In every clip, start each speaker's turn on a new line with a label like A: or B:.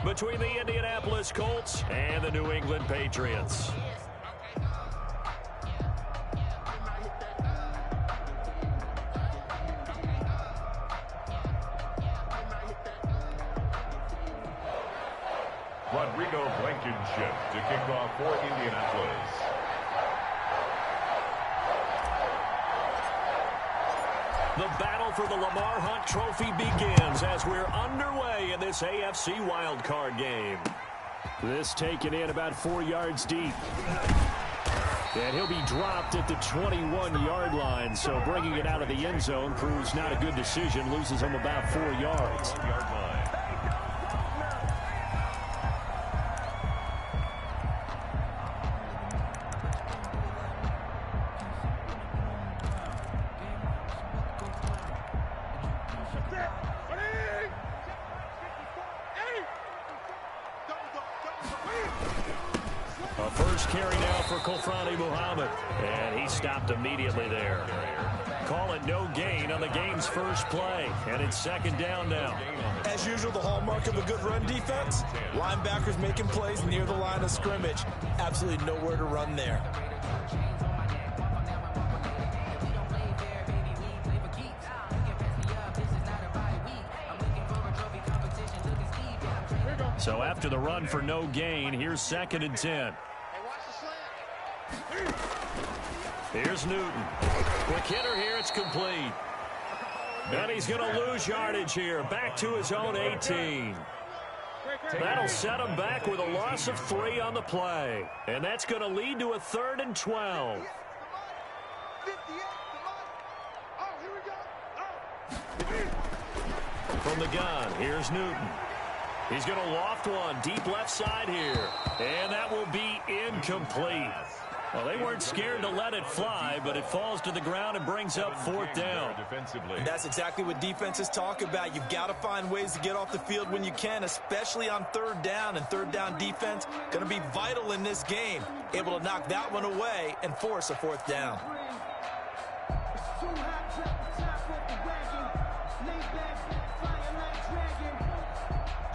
A: between the Indianapolis Colts and the New England Patriots.
B: Rodrigo Blankenship to kick off for Indianapolis.
A: The battle for the Lamar Hunt Trophy begins as we're underway in this AFC wildcard game. This taken in about 4 yards deep. And he'll be dropped at the 21-yard line, so bringing it out of the end zone proves not a good decision. Loses him about 4 yards. A first carry now for Kofrani Muhammad, and he stopped immediately there. Call it no gain on the game's first play, and it's second down now.
C: As usual, the hallmark of a good run defense, linebackers making plays near the line of scrimmage. Absolutely nowhere to run there.
A: So after the run for no gain, here's 2nd and 10. Here's Newton. Quick hitter here, it's complete. And he's going to lose yardage here, back to his own 18. That'll set him back with a loss of 3 on the play. And that's going to lead to a 3rd and 12. From the gun, here's Newton. He's going to loft one deep left side here. And that will be incomplete. Well, they weren't scared to let it fly, but it falls to the ground and brings up 4th down.
C: And that's exactly what defenses talk about. You've got to find ways to get off the field when you can, especially on 3rd down. And 3rd down defense going to be vital in this game. Able to knock that one away and force a 4th down.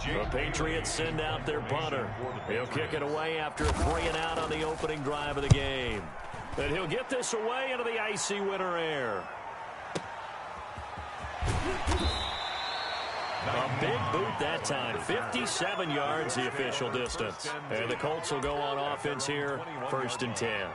A: The Patriots send out their punter. He'll kick it away after 3 and out on the opening drive of the game. And he'll get this away into the icy winter air. A big boot that time. 57 yards the official distance. And the Colts will go on offense here, 1st and 10.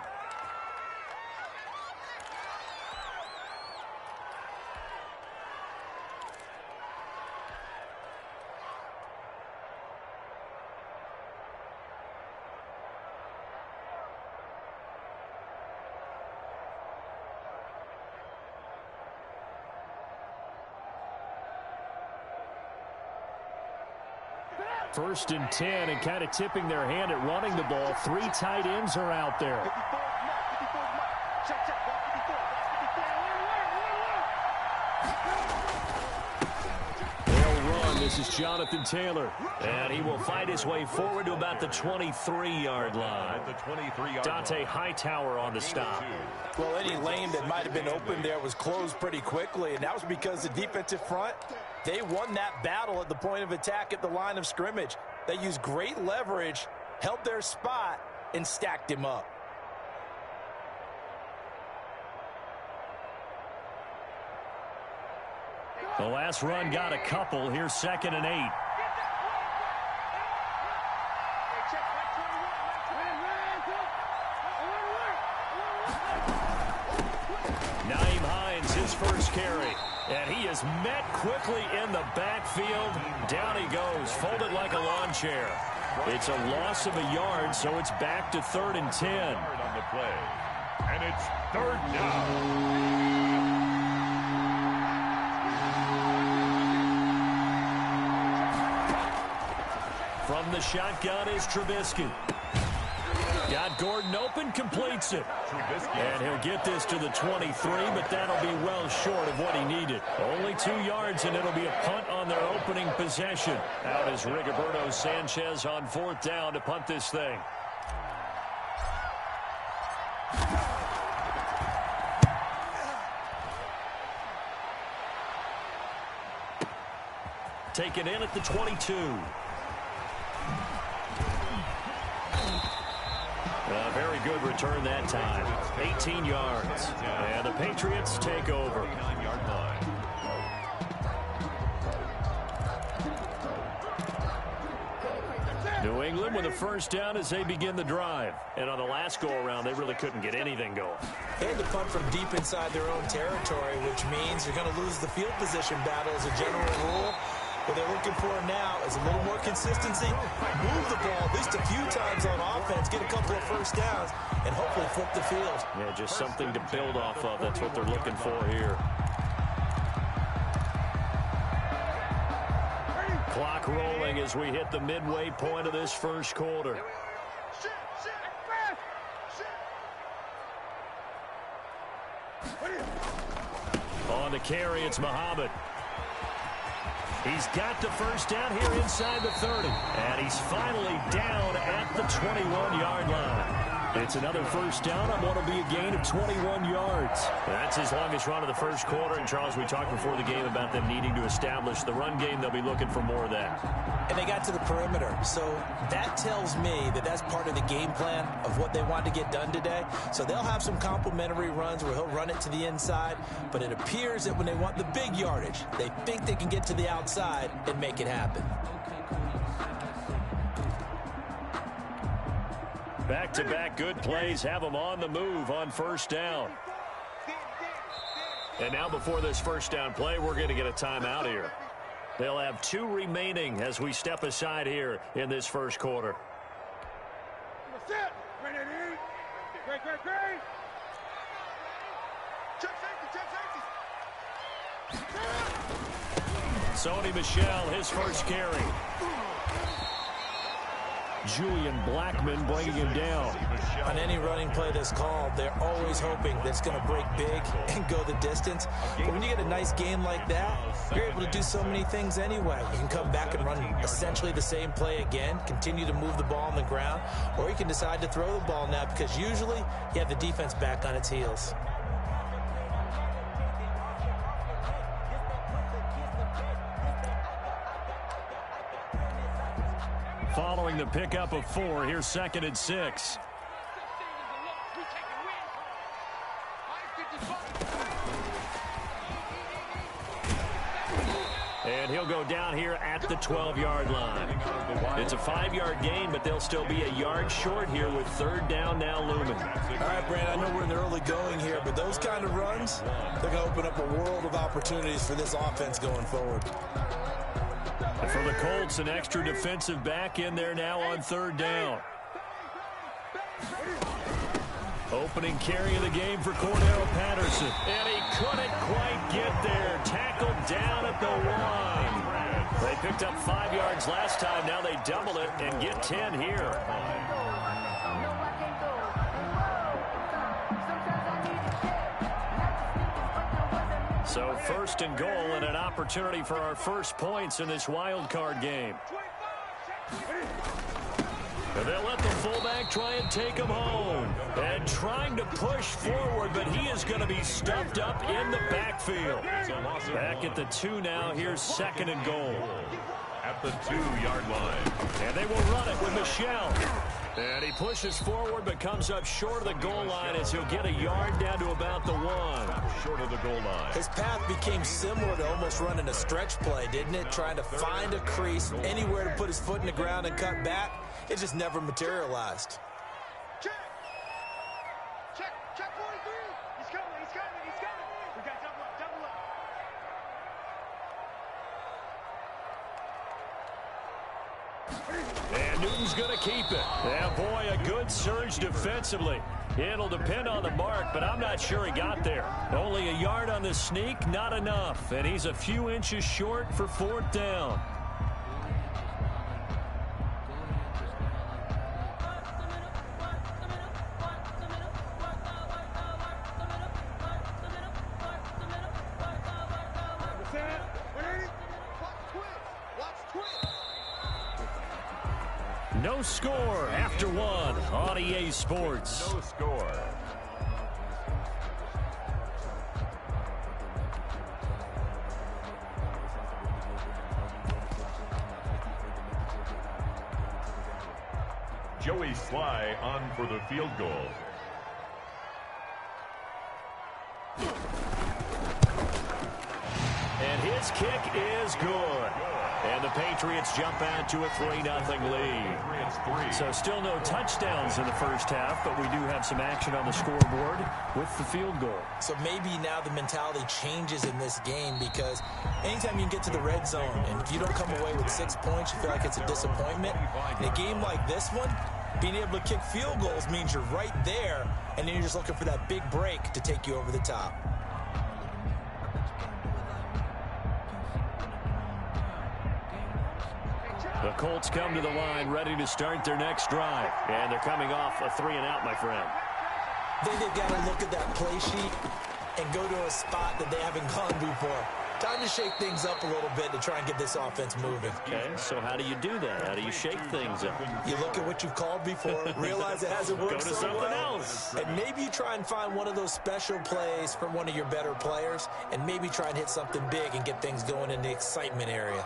A: First and 10, and kind of tipping their hand at running the ball. 3 tight ends are out there. They'll run. This is Jonathan Taylor. And he will fight his way forward to about the 23-yard line. Dante Hightower on the stop.
C: Well, any lane that might have been open there was closed pretty quickly, and that was because the defensive front, they won that battle at the point of attack at the line of scrimmage. They used great leverage, held their spot, and stacked him up.
A: The last run got a couple. Here's 2nd and 8. His first carry, and he is met quickly in the backfield. Down he goes, folded like a lawn chair. It's a loss of a yard, so it's back to 3rd and 10.
B: On the play, and it's 3rd down.
A: From the shotgun is Trubisky. Got Gordon open, completes it. And he'll get this to the 23, but that'll be well short of what he needed. Only 2 yards, and it'll be a punt on their opening possession. Out is Rigoberto Sanchez on 4th down to punt this thing. Taken in at the 22. return that time. 18 yards. And the Patriots take over.
B: 9-yard line.
A: New England with a first down as they begin the drive. And on the last go-around, they really couldn't get anything going.
C: They had to punt from deep inside their own territory, which means you're going to lose the field position battle as a general rule. What they're looking for now is a little more consistency, move the ball at least a few times on offense, get a couple of first downs, and hopefully flip the field.
A: Yeah, just something to build off of. That's what they're looking for here. Clock rolling as we hit the midway point of this first quarter. On the carry, it's Muhammad. He's got the first down here inside the 30. And he's finally down at the 21-yard line. It's another first down on what will be a gain of 21 yards. That's his longest run of the first quarter. And, Charles, we talked before the game about them needing to establish the run game. They'll be looking for more of that.
C: And they got to the perimeter. So that tells me that that's part of the game plan of what they want to get done today. So they'll have some complementary runs where he'll run it to the inside. But it appears that when they want the big yardage, they think they can get to the outside and make it happen.
A: Back-to-back good plays have them on the move on first down. And now before this first down play, we're going to get a timeout here. They'll have 2 remaining as we step aside here in this first quarter. Sony Michel, his first carry. Julian Blackman bringing him down.
C: On any running play that's called, they're always hoping that it's going to break big and go the distance. But when you get a nice game like that, you're able to do so many things anyway. You can come back and run essentially the same play again, continue to move the ball on the ground, or you can decide to throw the ball now because usually you have the defense back on its heels.
A: Following the pickup of 4, here's 2nd and 6. And he'll go down here at the 12-yard line. It's a 5-yard gain, but they'll still be a yard short here with 3rd down now looming.
C: All right, Brand, I know we're in the early going here, but those kind of runs, they're going to open up a world of opportunities for this offense going forward.
A: And for the Colts, an extra defensive back in there now on 3rd down. Opening carry of the game for Cordell Patterson. And he couldn't quite get there. Tackled down at the 1. They picked up 5 yards last time. Now they double it and get 10 here. So 1st and goal and an opportunity for our first points in this wild card game. And they'll let the fullback try and take him home. And trying to push forward, but he is going to be stuffed up in the backfield. Back at the 2 now. Here's 2nd and goal.
B: At the 2-yard line.
A: And they will run it with Michel. And he pushes forward but comes up short of the goal line as he'll get a yard down to about the 1.
B: Short of the goal line.
C: His path became similar to almost running a stretch play, didn't it? Trying to find a crease, anywhere to put his foot in the ground and cut back. It just never materialized.
D: Check 43. He's coming. We got double up.
A: And Newton's going to keep it. Yeah, boy, a good surge defensively. It'll depend on the mark, but I'm not sure he got there. Only a yard on the sneak, not enough. And he's a few inches short for 4th down. No score after 1 on EA Sports.
B: No score. Joey Sly on for the field goal.
A: This kick is good. And the Patriots jump out to a 3-0 lead. So still no touchdowns in the first half, but we do have some action on the scoreboard with the field goal. So maybe now the mentality changes in this game, because anytime you can get to the red zone and if you don't come away with 6 points, you feel like it's a disappointment. In a game like this one, being able to kick field goals means you're right there, and then you're just looking for that big break to take you over the top. The Colts come to the line ready to start their next drive. And they're coming off a 3-and-out, my friend. I think they've got to look at that play sheet and go to a spot that they haven't gone before. Time to shake things up a little bit to try and get this offense moving. Okay, so how do you do that? How do you shake things up? You look at what you've called before, realize it hasn't worked so well. Go to something else. And maybe you try and find one of those special plays from one of your better players, and maybe try and hit something big and get things going in the excitement area.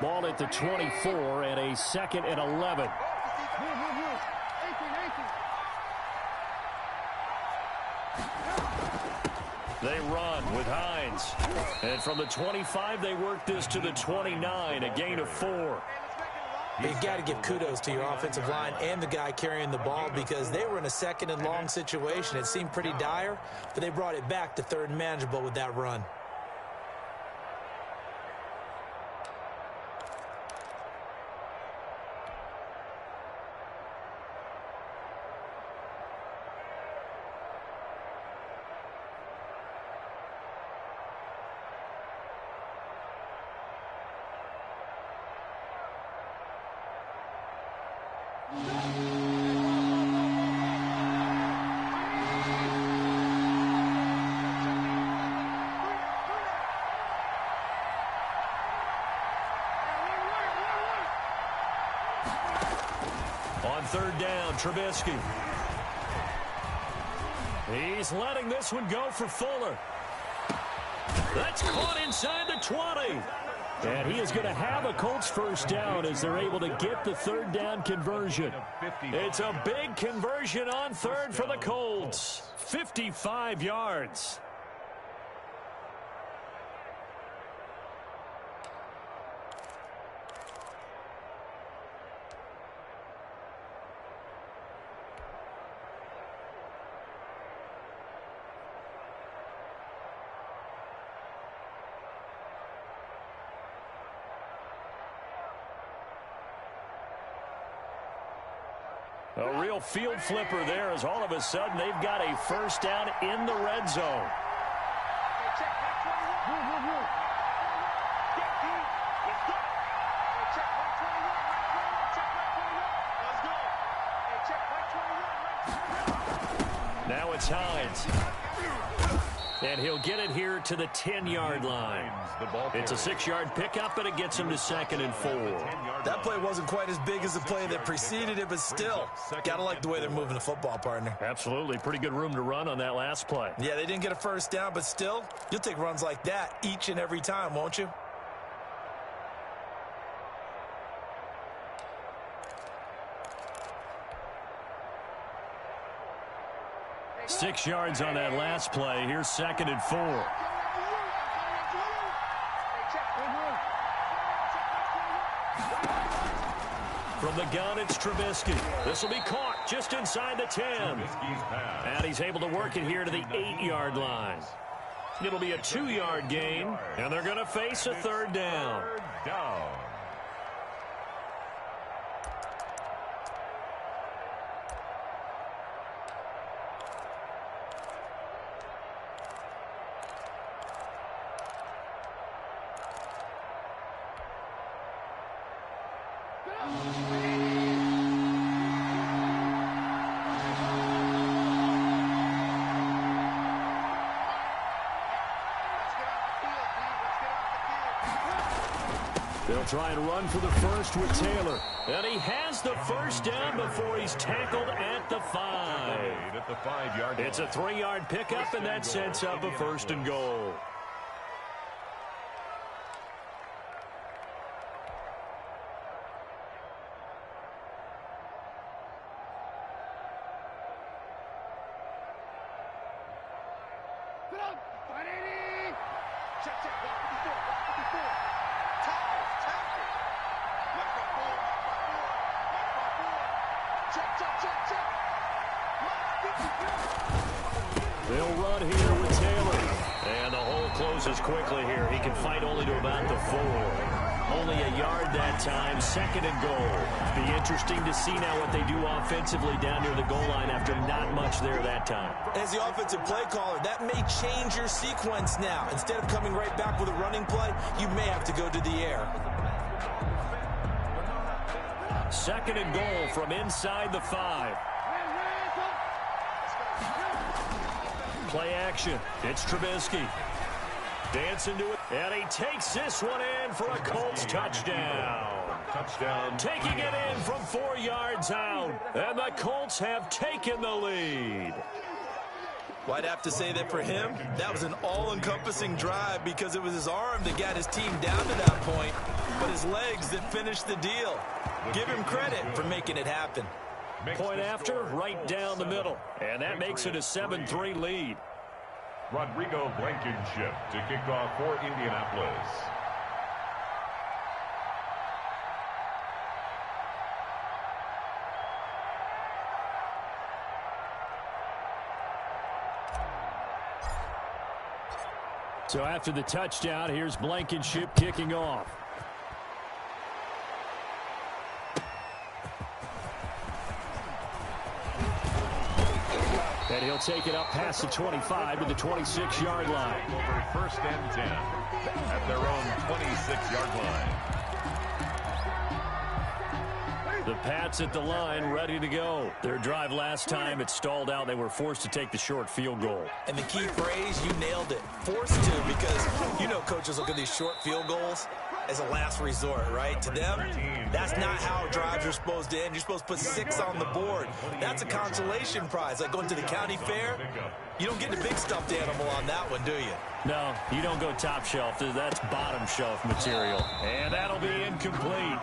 A: Ball at the 24 and a 2nd and 11. They run with Hines. And from the 25, they work this to the 29, a gain of 4. You've got to give kudos to your offensive line and the guy carrying the ball, because they were in a 2nd and long situation. It seemed pretty dire, but they brought it back to 3rd and manageable with that run. On 3rd down, Trubisky. He's letting this one go for Fuller. That's caught inside the 20. And he is going to have a Colts 1st down as they're able to get the 3rd down conversion. It's a big conversion on 3rd for the Colts. 55 yards. A real field flipper there, as all of a sudden they've got a 1st down in the red zone. Now it's Hines. And he'll get it here to the 10-yard line. It's a 6-yard pickup, and it gets him to 2nd and 4. That play wasn't quite as big as the play that preceded it, but still, gotta like the way they're moving the football, partner. Absolutely. Pretty good room to run on that last play. Yeah, they didn't get a 1st down, but still, you'll take runs like that each and every time, won't you? Six yards on that last play. Here's 2nd and 4. From the gun, it's Trubisky. This will be caught just inside the 10. And he's able to work it here to the 8-yard line. It'll be a 2-yard gain, and they're going to face a 3rd down. They'll try and run for the first with Taylor. And he has the 1st down before he's tackled at the 5. It's a 3-yard pickup, and that sets up a 1st and goal.
D: Check, check, 154.
A: They'll run here with Taylor. And the hole closes quickly here. He can fight only to about the 4. Only a yard that time, 2nd and goal. Be interesting to see now what they do offensively down near the goal line after not much there that time.
C: As the offensive play caller, that may change your sequence now. Instead of coming right back with a running play, you may have to go to the air.
A: 2nd and goal from inside the 5. Play action. It's Trubisky. Dancing to it. And he takes this one in for a Colts touchdown. Taking it in from 4 yards out. And the Colts have taken the lead.
C: Well, I'd have to say that for him, that was an all-encompassing drive because it was his arm that got his team down to that point, but his legs that finished the deal. Give him credit for making it happen.
A: Point after, right down the middle. And that makes it a 7-3 lead.
B: Rodrigo Blankenship to kick off for Indianapolis.
A: So after the touchdown, here's Blankenship kicking off. And he'll take it up past the 25 to the 26-yard line.
B: Over 1st and 10 at their own 26-yard line.
A: The Pats at the line, ready to go. Their drive last time, it stalled out. They were forced to take the short field goal.
C: And the key phrase, you nailed it. Forced to, because you know coaches look at these short field goals as a last resort, right? To them, that's not how drives are supposed to end. You're supposed to put 6 on the board. That's a consolation prize, like going to the county fair. You don't get the big stuffed animal on that one, do you?
A: No, you don't go top shelf. That's bottom shelf material. And that'll be incomplete.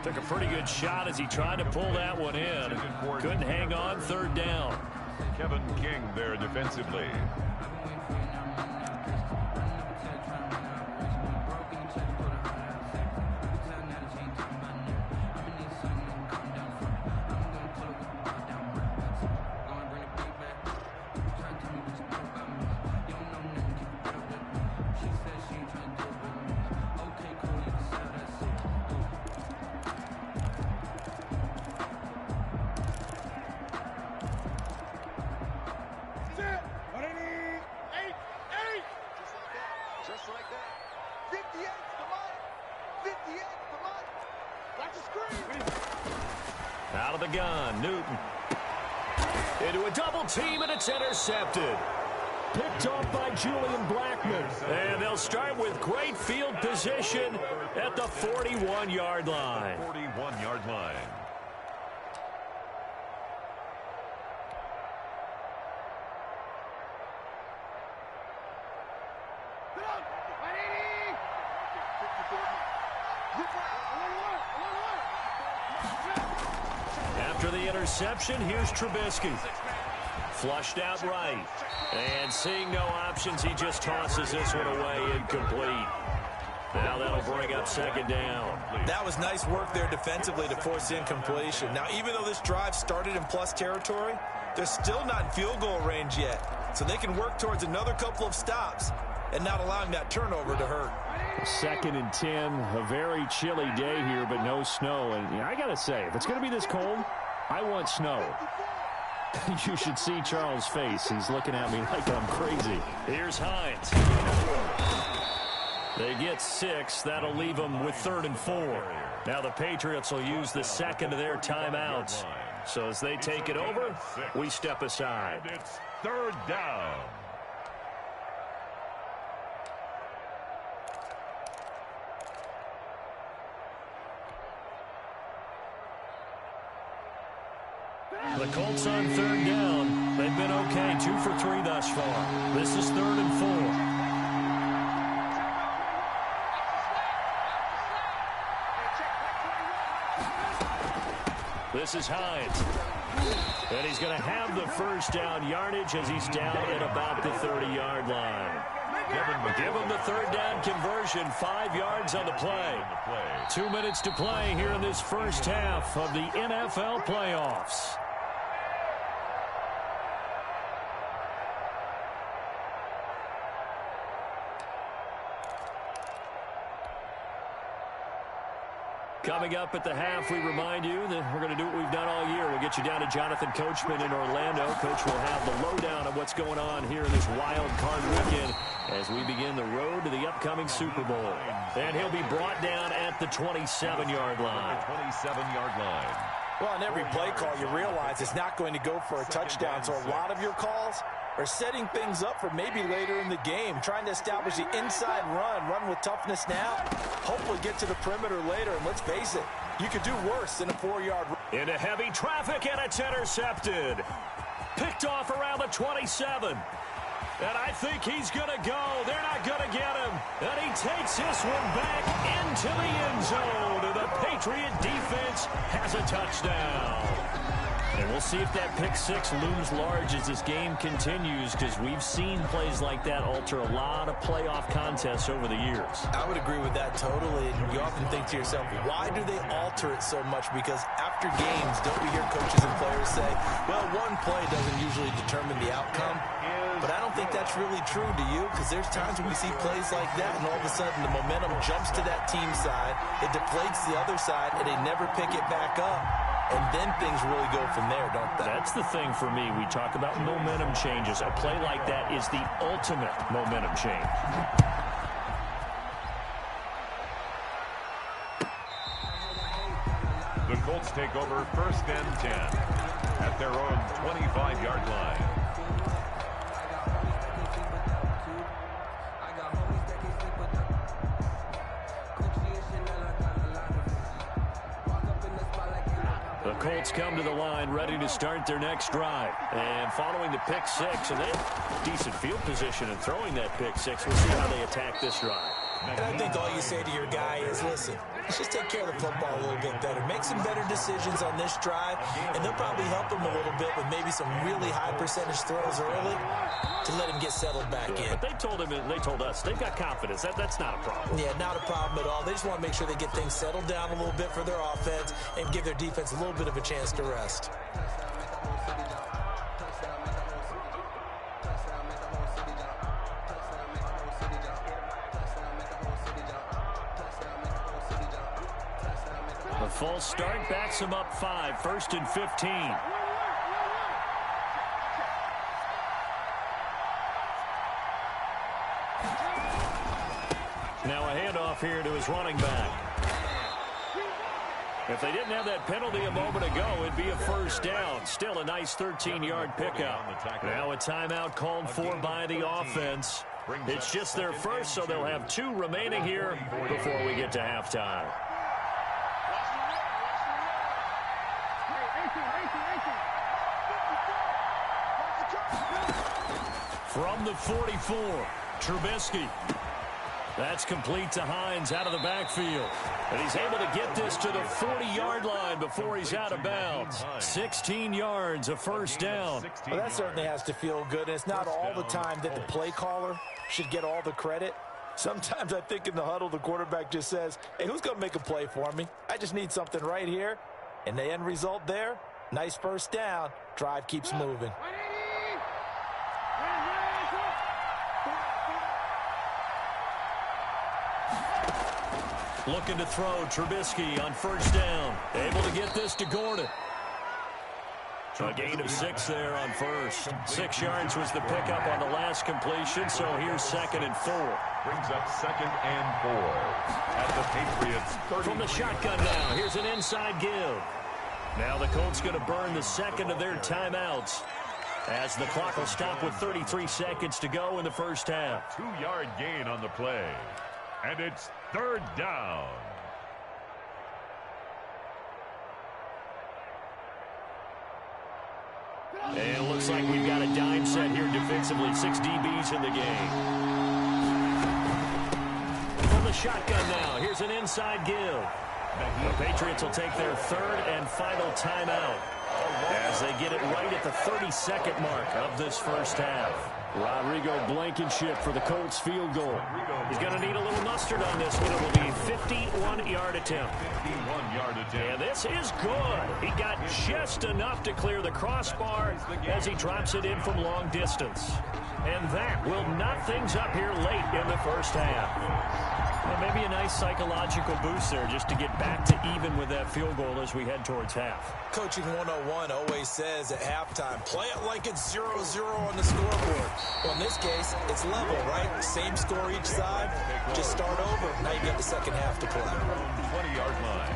A: Took a pretty good shot as he tried to pull that one in. Couldn't hang on, 3rd down.
B: Kevin King there defensively.
A: Out of the gun, Newton. Into a double team, and it's intercepted. Picked off by Julian Blackman. And they'll start with great field position at the 41-yard line.
B: 41-yard line.
A: After the interception, here's Trubisky. Flushed out right. And seeing no options, he just tosses this one away, incomplete. Now that'll bring up 2nd down.
C: That was nice work there defensively to force incompletion. Now, even though this drive started in plus territory, they're still not in field goal range yet. So they can work towards another couple of stops and not allowing that turnover to hurt.
A: 2nd and 10, a very chilly day here, but no snow. And I got to say, if it's going to be this cold, I want snow. You should see Charles' face. He's looking at me like I'm crazy. Here's Hines. They get 6. That'll leave them with 3rd and 4. Now the Patriots will use the 2nd of their timeouts. So as they take it over, we step aside.
B: And it's 3rd down.
A: The Colts on third down. They've been okay, 2 for 3 thus far. This is 3rd and 4. This is Hines. And he's going to have the first down yardage as he's down at about the 30-yard line. Give him the third down conversion, 5 yards on the play. 2 minutes to play here in this first half of the NFL playoffs. Coming up at the half, we remind you that we're going to do what we've done all year. We'll get you down to Jonathan Coachman in Orlando. Coach will have the lowdown of what's going on here in this wild card weekend as we begin the road to the upcoming Super Bowl. And he'll be brought down at the 27-yard line.
B: 27-yard line.
C: Well, on every play call, you realize it's not going to go for a touchdown, so a lot of your calls are setting things up for maybe later in the game, trying to establish the inside run with toughness now, hopefully get to the perimeter later, and let's face it, you could do worse than a 4-yard run.
A: Into heavy traffic, and it's intercepted. Picked off around the 27. And I think he's going to go. They're not going to get him. And he takes this one back into the end zone. And the Patriot defense has a touchdown. And we'll see if that pick six looms large as this game continues, because we've seen plays like that alter a lot of playoff contests over the years.
C: I would agree with that totally. And you often think to yourself, why do they alter it so much? Because after games, don't we hear coaches and players say, well, one play doesn't usually determine the outcome? But I don't think that's really true, do you? Because there's times when we see plays like that, and all of a sudden the momentum jumps to that team side, it deflates the other side, and they never pick it back up. And then things really go from there, don't they?
A: That's the thing for me. We talk about momentum changes. A play like that is the ultimate momentum change.
B: The Colts take over 1st and 10 at their own 25-yard line.
A: The Colts come to the line ready to start their next drive. And following the pick six, and they have decent field position in throwing that pick six. We'll see how they attack this drive.
C: And I think all you say to your guy is, listen, let's just take care of the football a little bit better. Make some better decisions on this drive, and they'll probably help him a little bit with maybe some really high percentage throws early to let him get settled back in.
A: But they told him, and they told us, they've got confidence. That's not a problem.
C: Yeah, not a problem at all. They just want to make sure they get things settled down a little bit for their offense and give their defense a little bit of a chance to rest.
A: The false start backs him up 5, 1st and 15. Now a handoff here to his running back. If they didn't have that penalty a moment ago, it'd be a first down. Still a nice 13-yard pickup. Now a timeout called for by the offense. It's just their first, so they'll have 2 remaining here before we get to halftime. From the 44, Trubisky. That's complete to Hines out of the backfield. And he's able to get this to the 40-yard line before he's out of bounds. 16 yards, a first down.
C: Well, that certainly has to feel good. And it's not all the time that the play caller should get all the credit. Sometimes I think in the huddle, the quarterback just says, hey, who's going to make a play for me? I just need something right here. And the end result there, nice first down. Drive keeps moving.
A: Looking to throw, Trubisky on first down. Able to get this to Gordon. A gain of 6 there on first. 6 yards was the pickup on the last completion, so here's 2nd and 4.
B: Brings up 2nd and 4 at the Patriots 30.
A: From the shotgun now, here's an inside give. Now the Colts going to burn the second of their timeouts as the clock will stop with 33 seconds to go in the first half.
B: 2-yard gain on the play. And it's 3rd down.
A: And it looks like we've got a dime set here defensively. 6 DBs in the game. From the shotgun now, here's an inside give. The Patriots will take their third and final timeout as they get it right at the 32nd mark of this first half. Rodrigo Blankenship for the Colts field goal. He's going to need a little mustard on this one. It will be a 51-yard attempt.
B: 51-yard attempt.
A: And this is good. He got just enough to clear the crossbar as he drops it in from long distance. And that will knot things up here late in the first half. And maybe a nice psychological boost there just to get back to even with that field goal as we head towards half.
C: Coaching 101 always says at halftime, play it like it's 0-0 on the scoreboard. Well, in this case, it's level, right? Same score each side. Just start over. Now you got the second half to play.
B: 20-yard line.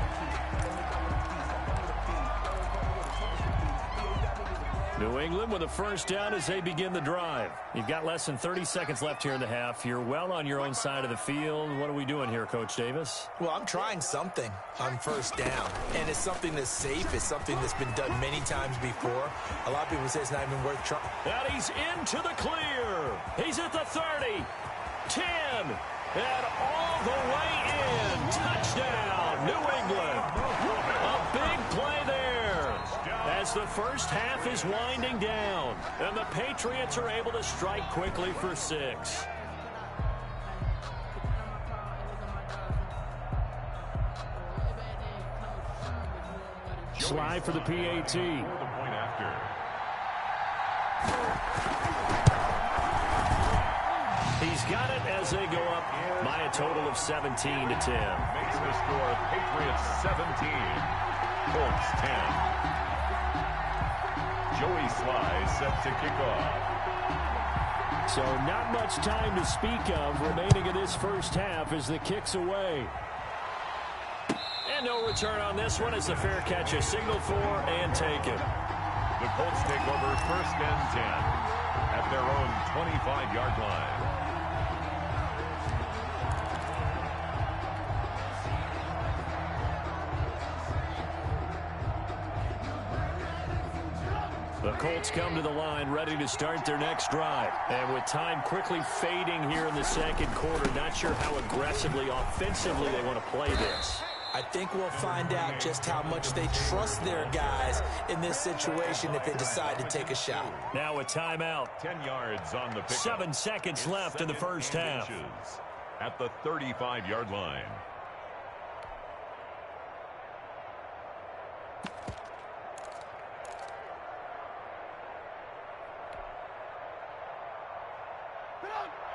A: New England with a first down as they begin the drive. You've got less than 30 seconds left here in the half. You're well on your own side of the field. What are we doing here, Coach Davis?
C: Well, I'm trying something on first down, and it's something that's safe. It's something that's been done many times before. A lot of people say it's not even worth trying.
A: And he's into the clear. He's at the 30, 10, and all the way in. Touchdown, New England. A big play there. As the first half is winding down, and the Patriots are able to strike quickly for 6. Slide for the PAT.
B: The point after.
A: He's got it as they go up by a total of 17-10.
B: Makes the score Patriots 17, Colts 10. Joey Sly set to kick off.
A: So not much time to speak of remaining in this first half as the kick's away. And no return on this one as the fair catch is signaled for and taken.
B: The Colts take over first and 10 at their own 25-yard line.
A: The Colts come to the line ready to start their next drive. And with time quickly fading here in the second quarter, not sure how aggressively, offensively they want to play this.
C: I think we'll find out just how much they trust their guys in this situation if they decide to take a shot.
A: Now a timeout.
B: 10 yards on the pickup.
A: 7 seconds left in the first half.
B: At the 35-yard line.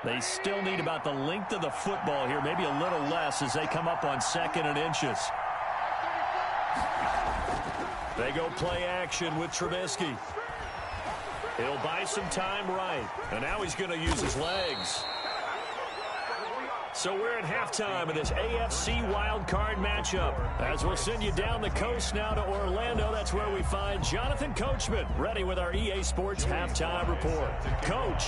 A: They still need about the length of the football here, maybe a little less as they come up on 2nd and inches. They go play action with Trubisky. He'll buy some time right, and now he's going to use his legs. So we're at halftime of this AFC wildcard matchup. As we'll send you down the coast now to Orlando, that's where we find Jonathan Coachman ready with our EA Sports halftime report. Coach.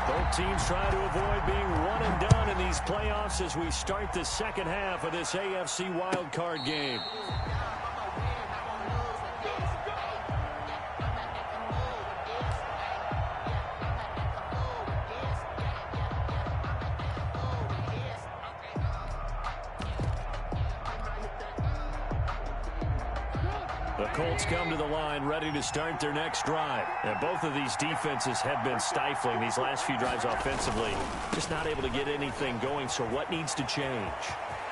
A: Both teams trying to avoid being one and done in these playoffs as we start the second half of this AFC wildcard game. The Colts come to the line ready to start their next drive. And both of these defenses have been stifling these last few drives offensively. Just not able to get anything going, so what needs to change?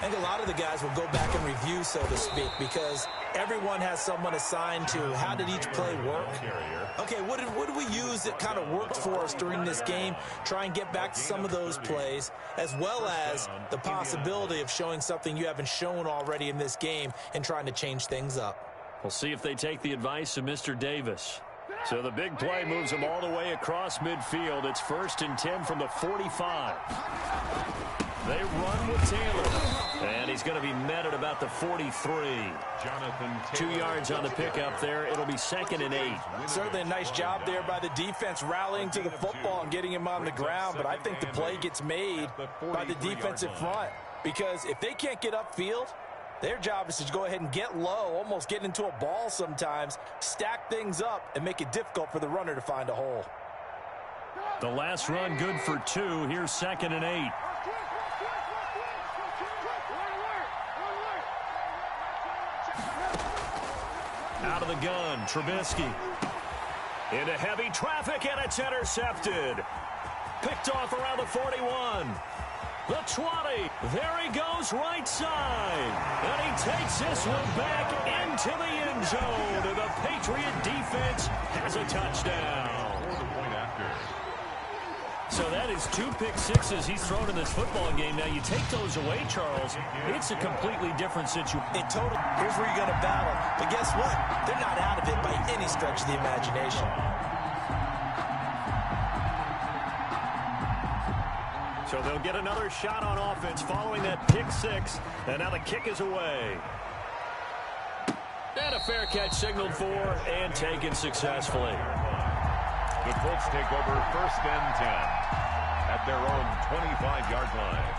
C: I think a lot of the guys will go back and review, so to speak, because everyone has someone assigned to how did each play work. Okay, what did we use that kind of worked for us during this game? Try and get back to some of those plays, as well as the possibility of showing something you haven't shown already in this game and trying to change things up.
A: We'll see if they take the advice of Mr. Davis. So the big play moves them all the way across midfield. It's 1st and 10 from the 45. They run with Taylor. And he's going to be met at about the 43.
B: Jonathan Taylor.
A: 2 yards on the pickup there. It'll be 2nd and 8.
C: Certainly a nice job there by the defense rallying to the football and getting him on the ground. But I think the play gets made by the defensive front. Because if they can't get upfield, Their job is to go ahead and get low, almost get into a ball sometimes, stack things up, and make it difficult for the runner to find a hole.
A: The last run good for 2. Here's 2nd and 8. Out of the gun, Trubisky. Into heavy traffic, and it's intercepted. Picked off around the 41. The 20. There he goes, right side. And he takes this one back into the end zone. And the Patriot defense has a touchdown. So that is 2 pick sixes he's thrown in this football game. Now, you take those away, Charles, it's a completely different situation.
C: Here's where you're going to battle. But guess what? They're not out of it by any stretch of the imagination.
A: So they'll get another shot on offense following that pick 6. And now the kick is away. And a fair catch signaled for and taken successfully.
B: The Colts take over 1st and 10 at their own 25-yard line.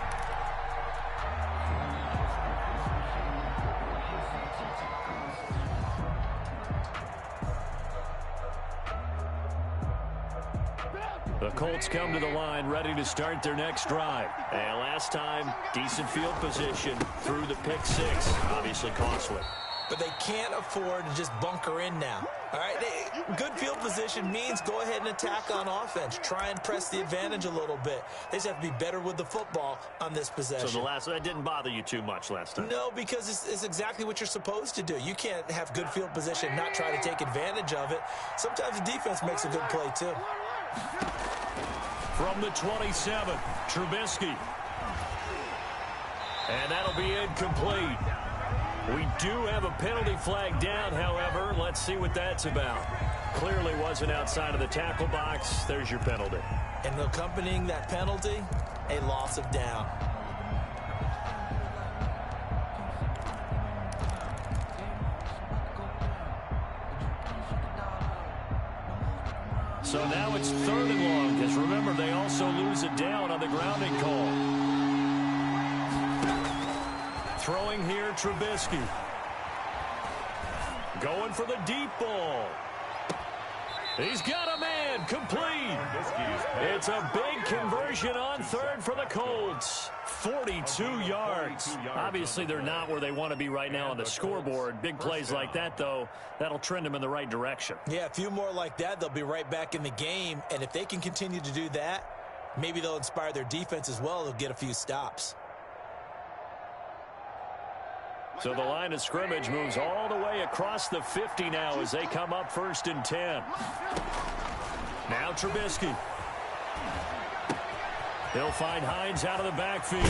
A: The Colts come to the line ready to start their next drive. And last time, decent field position through the pick 6. Obviously costly.
C: But they can't afford to just bunker in now. All right, good field position means go ahead and attack on offense. Try and press the advantage a little bit. They just have to be better with the football on this possession.
A: So that didn't bother you too much last time?
C: No, because it's exactly what you're supposed to do. You can't have good field position and not try to take advantage of it. Sometimes the defense makes a good play, too.
A: From the 27, Trubisky. And that'll be incomplete. We do have a penalty flag down, however. Let's see what that's about. Clearly wasn't outside of the tackle box. There's your penalty.
C: And accompanying that penalty, a loss of down.
A: So now it's 3rd and long, because remember, they also lose it down on the grounding call. Throwing here, Trubisky. Going for the deep ball. He's got a man, complete. It's a big conversion on 3rd for the Colts. 42 yards. Obviously, they're not where they want to be right now on the scoreboard. Big plays like that, though, that'll trend them in the right direction.
C: Yeah, a few more like that, they'll be right back in the game. And if they can continue to do that, maybe they'll inspire their defense as well. They'll get a few stops.
A: So the line of scrimmage moves all the way across the 50 now as they come up 1st and 10. Now Trubisky. He'll find Hines out of the backfield.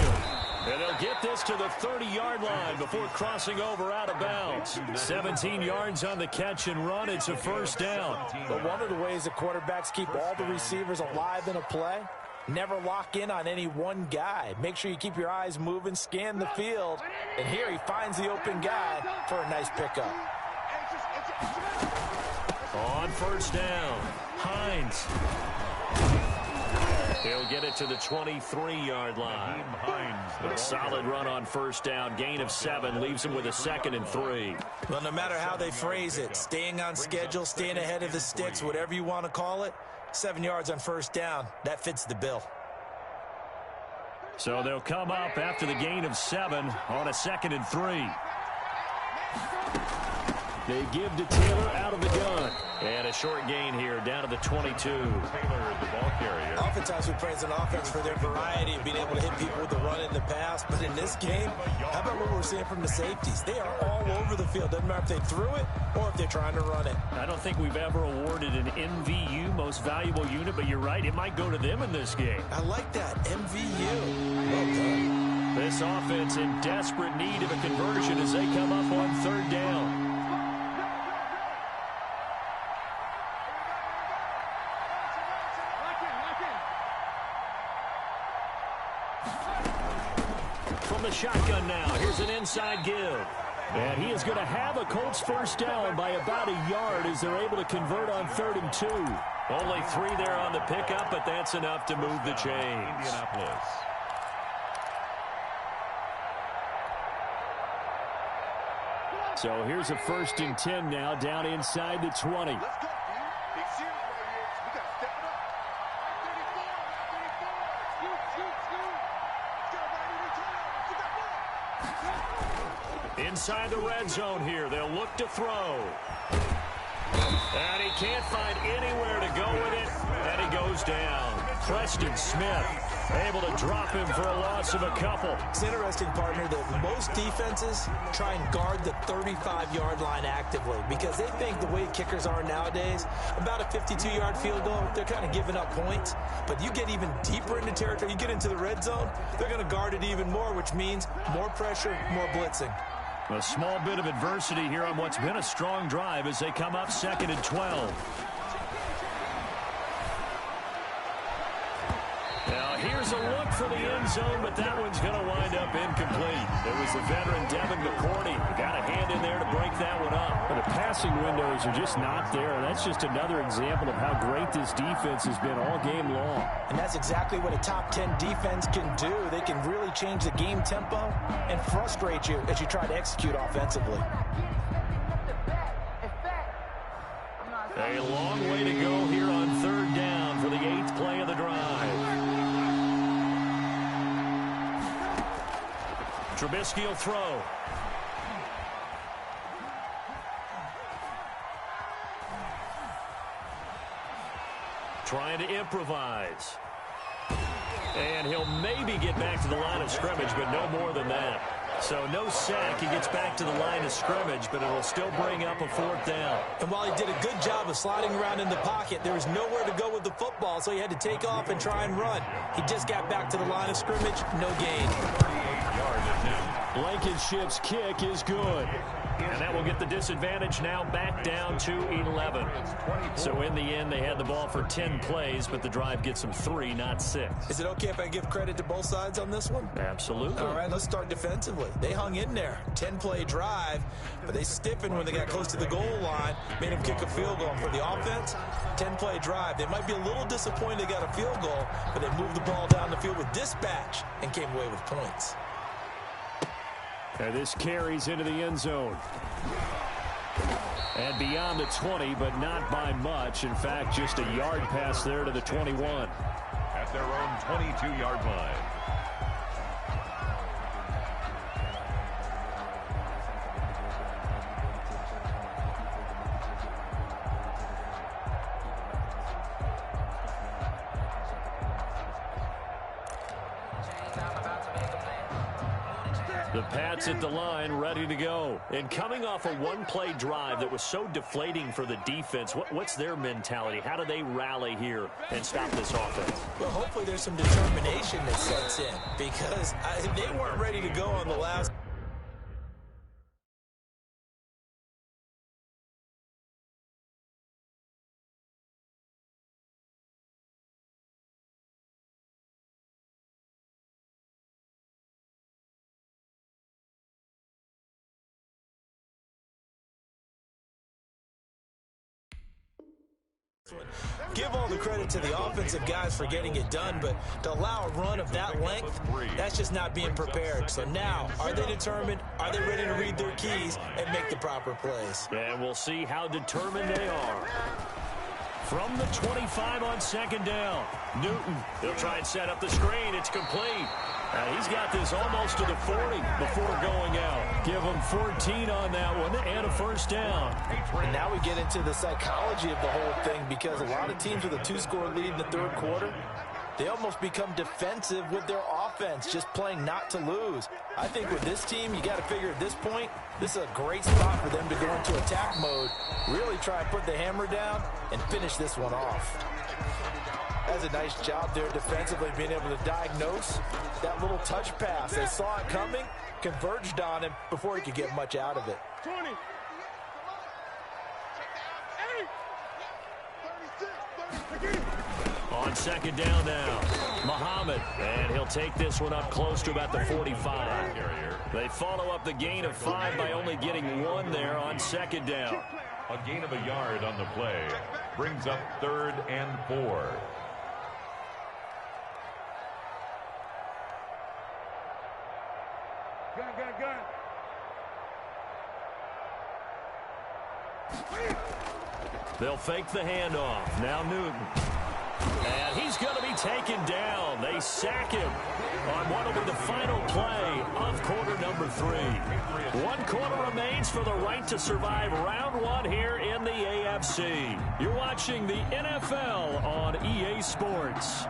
A: And they'll get this to the 30-yard line before crossing over out of bounds. 17 yards on the catch and run. It's a 1st down.
C: But one of the ways the quarterbacks keep all the receivers alive in a play, never lock in on any one guy. Make sure you keep your eyes moving, scan the field. And here he finds the open guy for a nice pickup.
A: On 1st down, Hines. He'll get it to the 23-yard line. A solid run on 1st down. Gain of 7 leaves him with a 2nd and 3.
C: Well, no matter how they phrase it, staying on schedule, staying ahead of the sticks, whatever you want to call it, 7 yards on 1st down, that fits the bill.
A: So they'll come up after the gain of 7 on a 2nd and 3. They give to Taylor out of the gun. And a short gain here down to the 22.
B: Taylor, the ball carrier.
C: Oftentimes we praise an offense for their variety of being able to hit people with the run in the pass. But in this game, how about what we're seeing from the safeties? They are all over the field. Doesn't matter if they threw it or if they're trying to run it.
A: I don't think we've ever awarded an MVU, most valuable unit, but you're right. It might go to them in this game.
C: I like that. MVU. Well done.
A: This offense in desperate need of a conversion as they come up on 3rd down. From the shotgun now, here's an inside give. And he is going to have a Colts 1st down by about a yard as they're able to convert on 3rd and 2. Only 3 there on the pickup, but that's enough to move the chains.
B: Indianapolis.
A: So here's a 1st and 10 now, down inside the 20.
D: Let's go, dude. Big series right here. We got to step it up. 34, 34. Shoot.
A: Inside the red zone here, they'll look to throw. And he can't find anywhere to go with it, and he goes down. Preston Smith able to drop him for a loss of a couple.
C: It's interesting, partner, that most defenses try and guard the 35-yard line actively because they think the way kickers are nowadays, about a 52-yard field goal, they're kind of giving up points. But you get even deeper into territory, you get into the red zone, they're going to guard it even more, which means more pressure, more blitzing.
A: A small bit of adversity here on what's been a strong drive as they come up 2nd and 12. Now here's a look for the end zone, but that one's going to wind up incomplete. It was the veteran Devin McCourty who got a hand in there to break that one up. But the passing windows are just not there. That's just another example of how great this defense has been all game long.
C: And that's exactly what a top 10 defense can do. They can really change the game tempo and frustrate you as you try to execute offensively.
A: A long way to go here on 3rd down for the 8th play of the drive. Trubisky will throw. Trying to improvise. And he'll maybe get back to the line of scrimmage, but no more than that. So no sack. He gets back to the line of scrimmage, but it'll still bring up a 4th down.
C: And while he did a good job of sliding around in the pocket, there was nowhere to go with the football, so he had to take off and try and run. He just got back to the line of scrimmage, no gain.
B: 38-yard attempt.
A: Blankenship's kick is good. And that will get the disadvantage now back down to 11. So in the end, they had the ball for 10 plays, but the drive gets them 3, not 6.
C: Is it okay if I give credit to both sides on this one?
A: Absolutely.
C: All right, let's start defensively. They hung in there. 10-play drive, but they stiffened when they got close to the goal line, made them kick a field goal. For the offense, 10-play drive. They might be a little disappointed they got a field goal, but they moved the ball down the field with dispatch and came away with points.
A: And this carries into the end zone. And beyond the 20, but not by much. In fact, just a yard pass there to the 21.
B: At their own 22-yard line.
A: The Pats at the line, ready to go. And coming off a one-play drive that was so deflating for the defense, what's their mentality? How do they rally here and stop this offense?
C: Well, hopefully there's some determination that sets in because they weren't ready to go on the last. Give all the credit to the offensive guys for getting it done, but to allow a run of that length, that's just not being prepared. So now, are they determined? Are they ready to read their keys and make the proper plays?
A: And we'll see how determined they are. From the 25 on 2nd down, Newton, he'll try and set up the screen. It's complete. He's got this almost to the 40 before going out. Give him 14 on that one and a 1st down.
C: And now we get into the psychology of the whole thing because a lot of teams with a 2-score lead in the 3rd quarter, they almost become defensive with their offense, just playing not to lose. I think with this team, you got to figure at this point, this is a great spot for them to go into attack mode, really try and put the hammer down and finish this one off. That's a nice job there defensively, being able to diagnose that little touch pass. They saw it coming, converged on him before he could get much out of it.
D: 20.
A: On 2nd down now, Muhammad, and he'll take this one up close to about the 45. They follow up the gain of 5 by only getting 1 there on 2nd down.
B: A gain of a yard on the play brings up 3rd and 4.
D: Gun.
A: They'll fake the handoff. Now Newton. And he's going to be taken down. They sack him on what will be the final play of quarter number 3. 1 quarter remains for the right to survive round 1 here in the AFC. You're watching the NFL on EA Sports.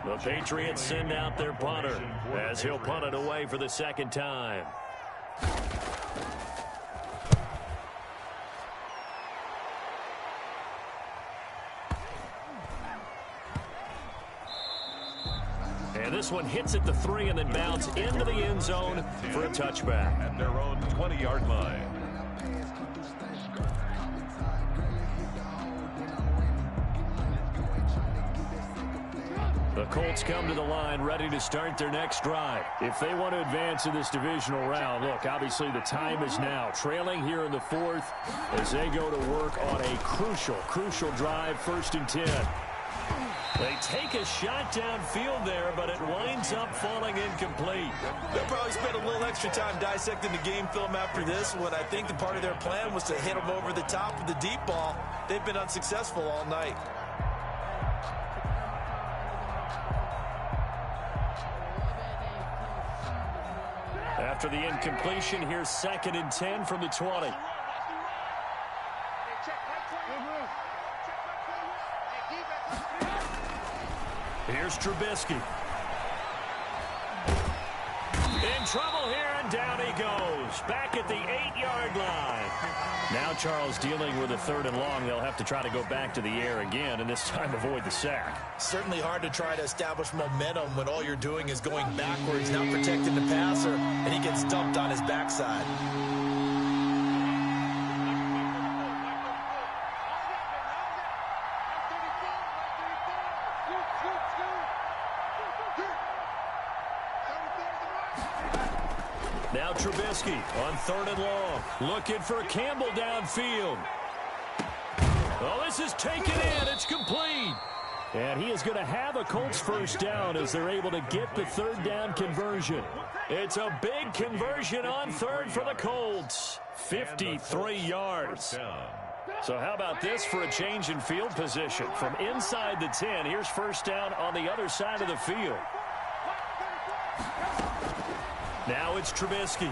A: The Patriots send out their punter as he'll punt it away for the second time. And this one hits at the 3 and then bounce into the end zone for a touchback.
B: At their own 20-yard line.
A: The Colts come to the line ready to start their next drive. If they want to advance in this divisional round, look, obviously the time is now. Trailing here in the 4th as they go to work on a crucial drive, 1st and 10. They take a shot downfield there, but it winds up falling incomplete.
C: They'll probably spend a little extra time dissecting the game film after this one. I think the part of their plan was to hit them over the top of the deep ball. They've been unsuccessful all night.
A: After the incompletion, here's 2nd and 10 from the 20. Here's Trubisky. In trouble here, and down he goes. Back at the 8-yard line. Now Charles dealing with a 3rd and long. They'll have to try to go back to the air again, and this time avoid the sack.
C: Certainly hard to try to establish momentum when all you're doing is going backwards, not protecting the passer, and he gets dumped on his backside. Now Trubisky on 3rd and long. Looking for Campbell downfield. Oh, this is taken in. It's complete. And he is going to have a Colts 1st down as they're able to get the 3rd down conversion. It's a big conversion on 3rd for the Colts. 53 yards. So how about this for a change in field position? From inside the 10, here's 1st down on the other side of the field. Now it's Trubisky.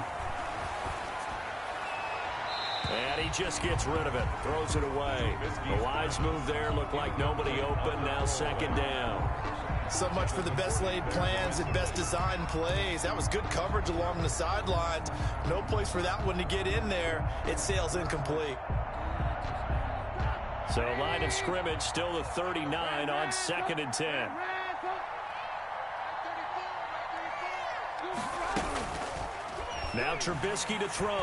C: And he just gets rid of it. Throws it away. A wise move there. Looked like nobody open. Now 2nd down. So much for the best laid plans and best designed plays. That was good coverage along the sidelines. No place for that one to get in there. It sails incomplete. So line of scrimmage still the 39 on 2nd and 10. Now Trubisky to throw.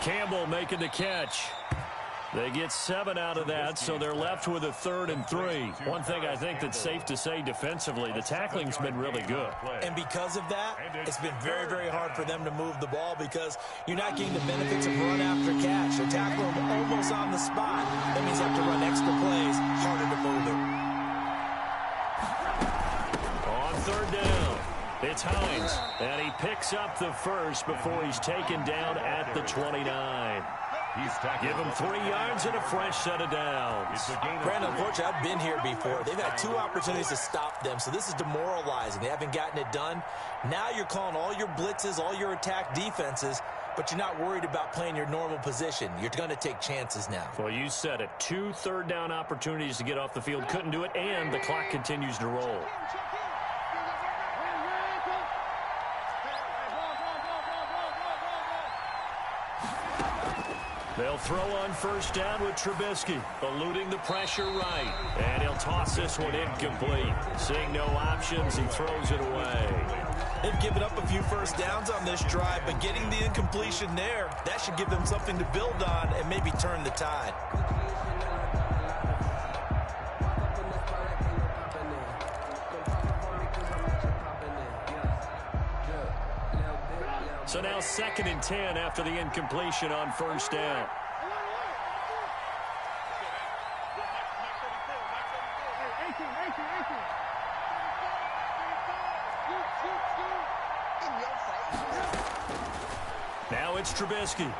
C: Campbell making the catch. They get 7 out of that, so they're left with a 3rd and 3. One thing I think that's safe to say defensively, the tackling's been really good. And because of that, it's been very, very hard for them to move the ball because you're not getting the benefits of run after catch. They tackle them almost on the spot. That means you have to run extra plays, harder to move it. On 3rd down. It's Hines, and he picks up the 1st before he's taken down at the 29. Give him 3 yards and a fresh set of downs. Brandon, unfortunately, I've been here before. They've had 2 opportunities to stop them, so this is demoralizing. They haven't gotten it done. Now you're calling all your blitzes, all your attack defenses, but you're not worried about playing your normal position. You're going to take chances now. Well, you said it. 2 3rd down opportunities to get off the field. Couldn't do it, and the clock continues to roll. They'll throw on 1st down with Trubisky, eluding the pressure right. And he'll toss this one incomplete. Seeing no options, he throws it away. They've given up a few 1st downs on this drive, but getting the incompletion there, that should give them something to build on and maybe turn the tide.
A: So now 2nd and 10 after the incompletion on first down. Now it's Trubisky.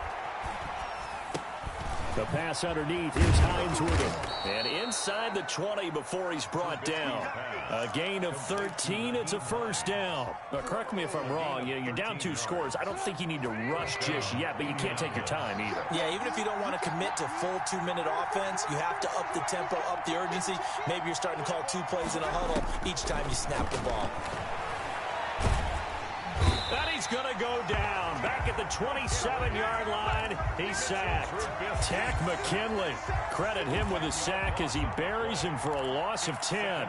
A: The pass underneath. Here's Hines with it. And inside the 20 before he's brought down. A gain of 13. It's a first down.
E: Now, correct me if I'm wrong. You're down 2 scores. I don't think you need to rush just yet, but you can't take your time either.
C: Yeah, even if you don't want to commit to full 2-minute offense, you have to up the tempo, up the urgency. Maybe you're starting to call 2 plays in a huddle each time you snap the ball.
A: And he's going to go down. Back at the 27-yard line, he's sacked. Tack McKinley. Credit him with a sack as he buries him for a loss of 10.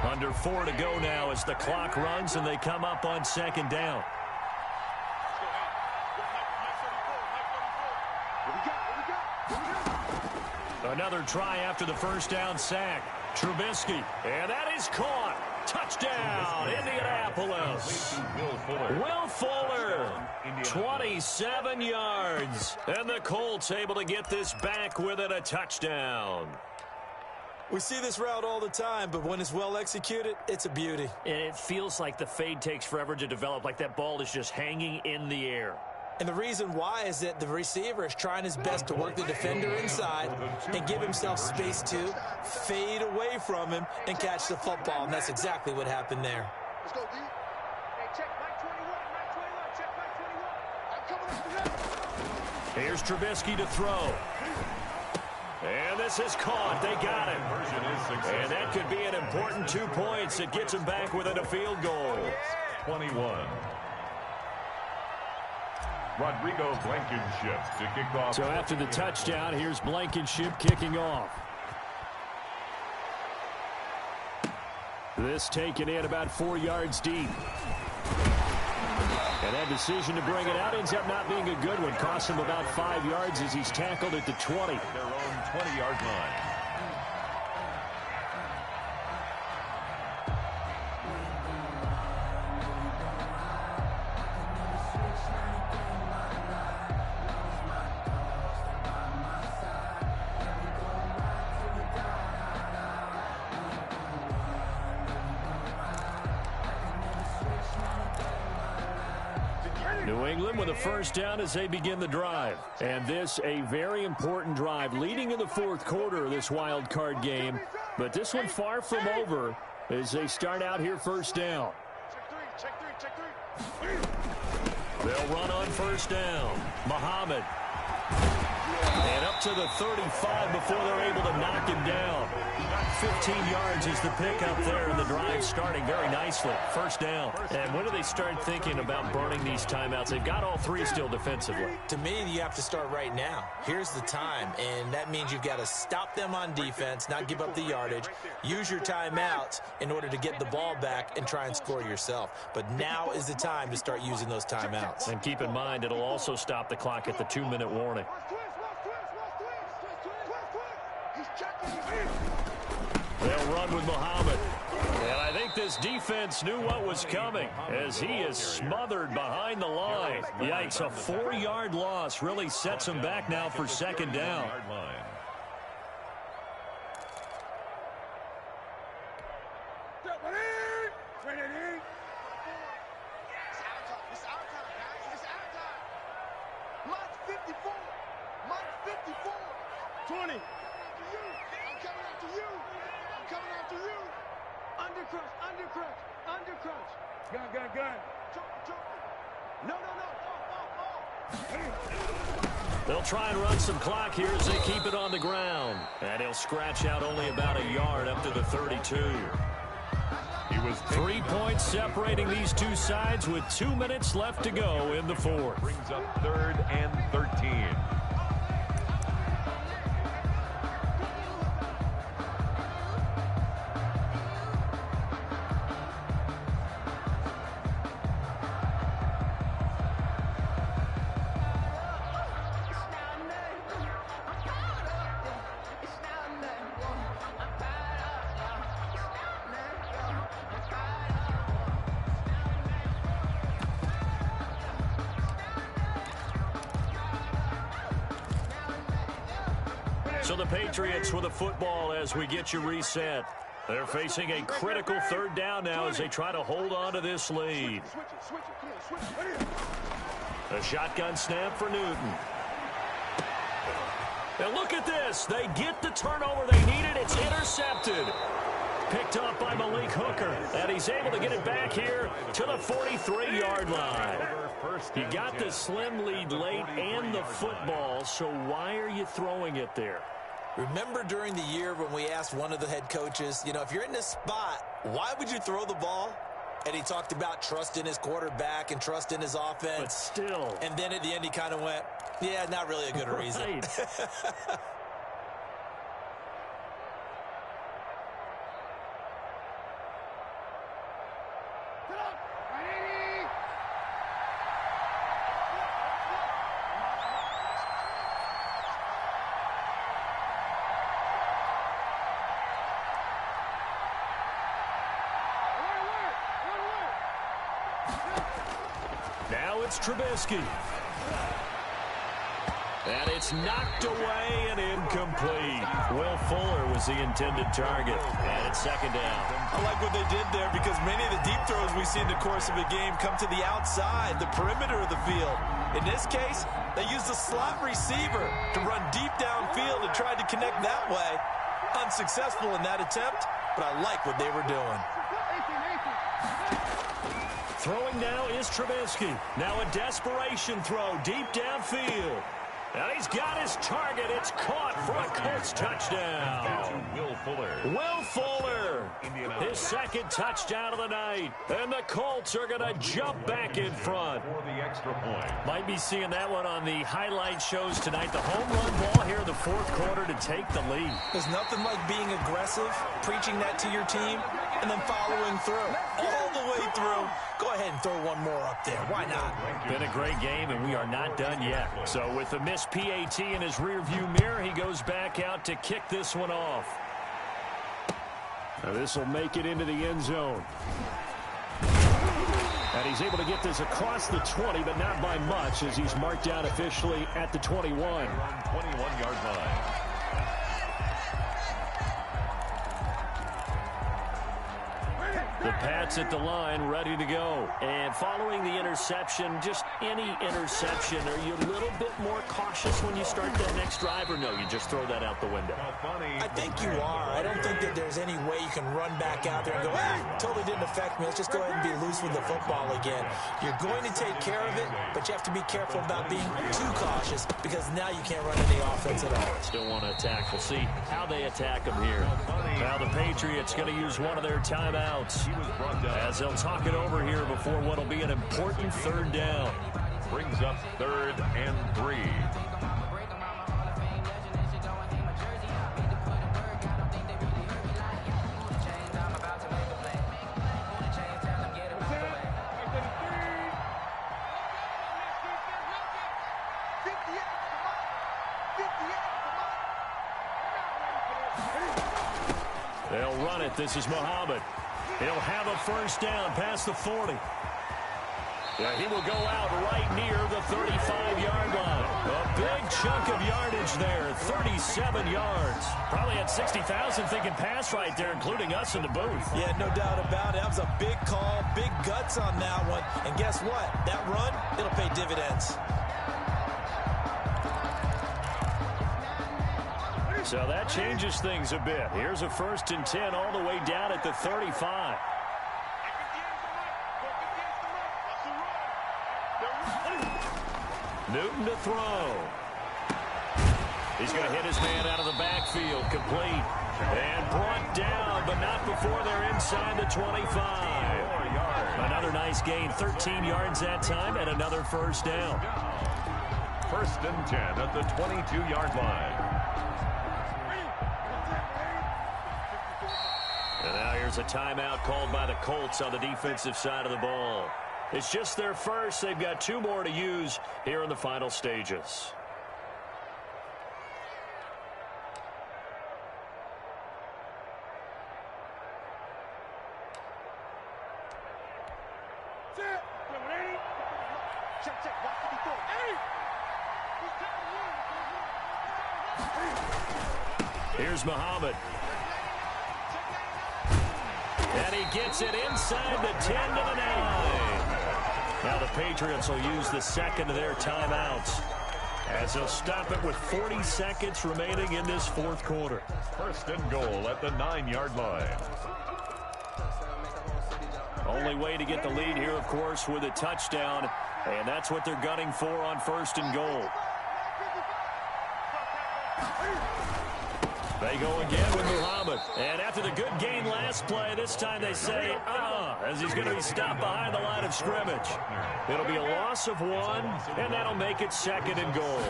A: Under 4 to go now as the clock runs and they come up on 2nd down. Another try after the first down sack. Trubisky, and that is caught. Touchdown, Indianapolis. Will Fuller, 27 yards. And the Colts able to get this back within a touchdown.
C: We see this route all the time, but when it's well executed, it's a beauty.
E: And it feels like the fade takes forever to develop, like that ball is just hanging in the air.
C: And the reason why is that the receiver is trying his best to work the defender inside and give himself space to fade away from him and catch the football. And that's exactly what happened there.
D: Let's go, D. Hey, check Mike 21, Mike 21. Check Mike 21. I'm coming up.
A: Here's Trubisky to throw. And this is caught. They got him. And that could be an important 2 points. It gets him back within a field goal.
B: 21. Rodrigo Blankenship to kick off.
A: So after the touchdown, here's Blankenship kicking off. This taken in about 4 yards deep. And that decision to bring it out ends up not being a good one. Cost him about 5 yards as he's tackled at the 20.
B: Their own 20-yard line.
A: New England with a first down as they begin the drive. And this a very important drive leading in the 4th quarter of this wild card game. But this one far from over as they start out here first down.
D: Check three.
A: They'll run on first down. Muhammad. And up to the 35 before they're able to knock him down. 15 yards is the pickup there, and the drive starting very nicely. First down. And when do they start thinking about burning these timeouts? They've got all 3 still defensively.
C: To me, you have to start right now. Here's the time, and that means you've got to stop them on defense, not give up the yardage, use your timeouts in order to get the ball back and try and score yourself. But now is the time to start using those timeouts.
A: And keep in mind, it'll also stop the clock at the 2-minute warning. They'll run with Muhammad. And I think this defense knew what was coming as he is smothered behind the line. Yikes, a 4-yard loss really sets him back now for 2nd down.
D: It's our time, guys. It's our time. Mark 54. Mark 54. 20. I'm coming after you. I'm coming after you. Undercrunch. Gun. Jump. No.
A: They'll try and run some clock here as they keep it on the ground. And he'll scratch out only about a yard up to the 32.
B: He was
A: 3 points separating these two sides with 2 minutes left to go in the 4th.
B: Brings up 3rd and 13.
A: So the Patriots with a football as we get you reset. They're facing a critical third down now as they try to hold on to this lead. A shotgun snap for Newton. And look at this. They get the turnover they needed. It's intercepted. Picked up by Malik Hooker. And he's able to get it back here to the 43-yard line. You got the slim lead late and the football, so why are you throwing it there?
C: Remember during the year when we asked one of the head coaches, you know, if you're in this spot, why would you throw the ball? And he talked about trust in his quarterback and trust in his offense.
A: But still.
C: And then at the end he kind of went, yeah, not really a good reason.
A: Right. Now it's Trubisky. And it's knocked away and incomplete. Will Fuller was the intended target. And it's second down.
C: I like what they did there because many of the deep throws we see in the course of a game come to the outside, the perimeter of the field. In this case, they used the slot receiver to run deep downfield and tried to connect that way. Unsuccessful in that attempt, but I like what they were doing.
A: Throwing now is Trubisky. Now a desperation throw deep downfield. And he's got his target. It's caught for a Colts touchdown.
B: Will Fuller.
A: Will Fuller, his second touchdown of the night. And the Colts are going to jump back in front.
B: For the extra point.
A: Might be seeing that one on the highlight shows tonight. The home run ball here in the fourth quarter to take the lead.
C: There's nothing like being aggressive, preaching that to your team, and then following through. All the way through. Go ahead and throw one more up there. Why not?
A: Been a great game, and we are not done yet. So with the missed PAT in his rearview mirror, he goes back out to kick this one off. Now this will make it into the end zone. And he's able to get this across the 20, but not by much, as he's marked down officially at the 21.
B: 21-yard line.
A: The Pats at the line, ready to go. And following the interception, just any interception, are you a little bit more cautious when you start that next drive, or no, you just throw that out the window?
C: I think you are. I don't think that there's any way you can run back out there and go, totally didn't affect me. Let's just go ahead and be loose with the football again. You're going to take care of it, but you have to be careful about being too cautious because now you can't run any offense at all.
A: Still want to attack. We'll see how they attack them here. Now the Patriots going to use one of their timeouts as they'll talk it over here before what will be an important third down.
B: Brings up 3rd and 3.
A: They'll run it. This is Muhammad. He'll have a first down past the 40. Yeah, he will go out right near the 35-yard line. A big chunk of yardage there, 37 yards. Probably had 60,000 thinking pass right there, including us in the booth.
C: Yeah, no doubt about it. That was a big call, big guts on that one. And guess what? That run, it'll pay dividends.
A: So that changes things a bit. Here's a 1st and 10 all the way down at the 35. Newton to throw. He's going to hit his man out of the backfield, complete. And brought down, but not before they're inside the 25. Another nice gain, 13 yards that time, and another first down.
B: 1st and 10 at the 22-yard line.
A: And now here's a timeout called by the Colts on the defensive side of the ball. It's just their first. They've got 2 more to use here in the final stages. Here's Muhammad. And he gets it inside the 10 to the 9. Now the Patriots will use the second of their timeouts as they'll stop it with 40 seconds remaining in this fourth quarter.
B: First and goal at the 9-yard line.
A: Only way to get the lead here, of course, with a touchdown, and that's what they're gunning for on first and goal. They go again with Muhammad. And after the good gain last play, this time they say, as he's going to be stopped behind the line of scrimmage. It'll be a loss of 1, and that'll make it second and goal.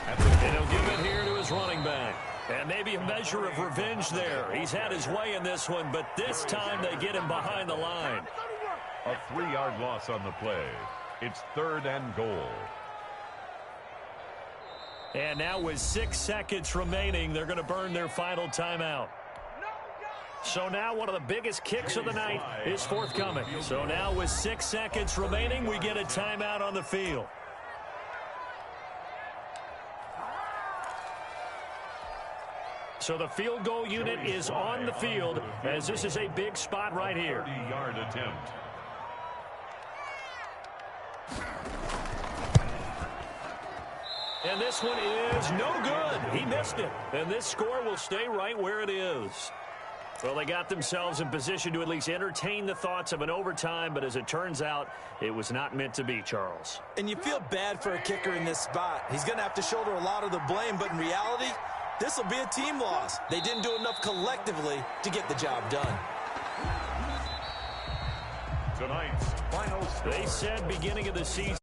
A: And he'll give it here to his running back. And maybe a measure of revenge there. He's had his way in this one, but this time they get him behind the line.
B: A 3-yard loss on the play. It's third and goal.
A: And now with 6 seconds remaining, they're going to burn their final timeout. So now one of the biggest kicks of the night is forthcoming. So now with 6 seconds remaining, we get a timeout on the field. So the field goal unit is on the field as this is a big spot right here.
B: 30-yard attempt.
A: And this one is no good. He missed it. And this score will stay right where it is. Well, they got themselves in position to at least entertain the thoughts of an overtime, but as it turns out, it was not meant to be, Charles.
C: And you feel bad for a kicker in this spot. He's going to have to shoulder a lot of the blame, but in reality, this will be a team loss. They didn't do enough collectively to get the job done.
B: Tonight's final score.
A: They said beginning of the season.